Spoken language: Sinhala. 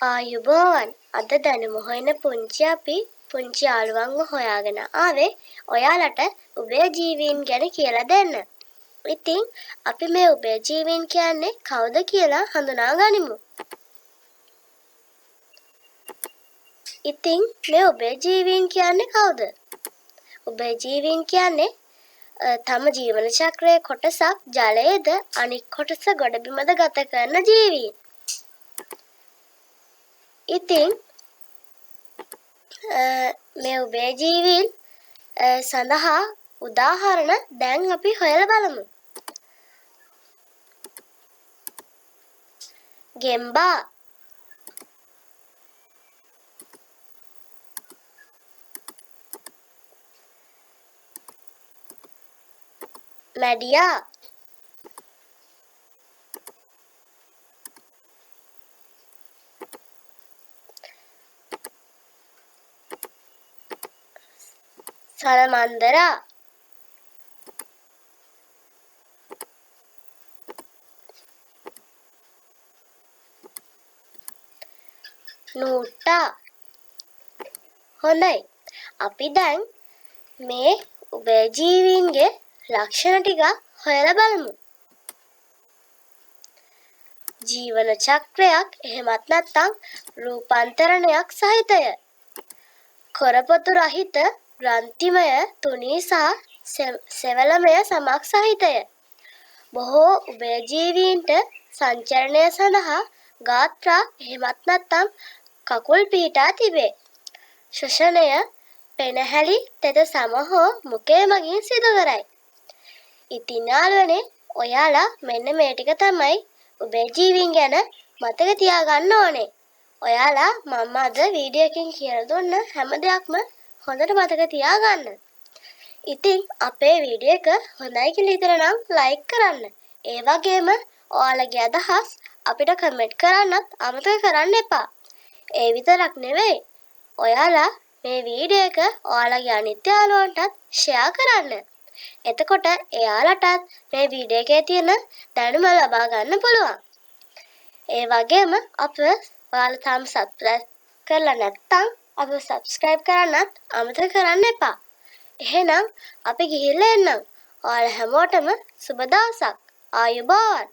ආයුබෝවන් අද දැනුම හොයන පුංචි අපි පුංචි යාළුවන්ව හොයාගෙන ආවේ ඔයාලට උභයජීවීන් ගැන කියලා දෙන්න. ඉතින් අපි මේ උභයජීවීන් කියන්නේ කවුද කියලා හඳුනා ගනිමු. ඉතින් මේ උභයජීවීන් කියන්නේ කවුද? උභයජීවීන් කියන්නේ තම ජීවන චක්‍රයේ කොටසක් ජලයේද අනික් කොටස ගොඩබිමද ගත කරන ජීවීන්. ඉතින් මේ උභයජීවීන් සඳහා උදාහරණ දැන් අපි හොයලා බලමු. ගෙම්බා, මැඩියා, සලමන්දරා, නූට්ටා. හොඳයි. අපි දැන් මේ උභයජීවීන්ගේ ලක්ෂණ ටික හොයලා බලමු. ජීවන චක්‍රයක් එහෙමත් නැත්නම් රූපාන්තරණයක් සහිතය. කොරපොතු රහිත ග්‍රන්ථිමය තුනී සහ සෙවලමය සමක් සහිතය. බොහෝ උභයජීවීන්ට සංචරණය සඳහා ගාත්‍රා එහෙමත් නැත්නම් කකුල් පිහිටා තිබේ. ශ්වසනය පෙනහැලි තෙත සම හෝ මුඛය මගින් සිදු කරයි. ඉතින් යාළුවනේ ඔයාලා මෙන්න මේ ටික තමයි උභයජීවීන් ගැන මතක තියාගන්න ඕනේ. ඔයාලා මම අද වීඩියෝ එකකින් කියලා දුන්න හැම දෙයක්ම හොඳට මතක තියාගන්න. ඉතින් අපේ වීඩියෝ එක හොඳයි කියලා හිතනනම් ලයික් කරන්න. ඒ වගේම ඔයාලගේ අදහස් අපිට කමෙන්ට් කරන්නත් අමතක කරන්න එපා. ඒ විතරක් නෙවෙයි ඔයාලා මේ වීඩියෝ එක ඔයාලගේ අනිත් යාළුවන්ටත් ෂෙයා කරන්න. එතකොට එයාලටත් මේ වීඩියෝ එකේ තියෙන දැනුම ලබා ගන්න පුළුවන්. ඒ වගේම ඔයාලා තාම සබ්ස්ක්‍රයිබ් කරලා නැත්නම් අපව සබ්ස්ක්‍රයිබ් කරන්නත් අමතක කරන්න එපා. එහෙනම් අපි ගිහිල්ලා එන්නම්. ඔයාලා හැමෝටම සුබ දවසක්. ආයුබෝවන්.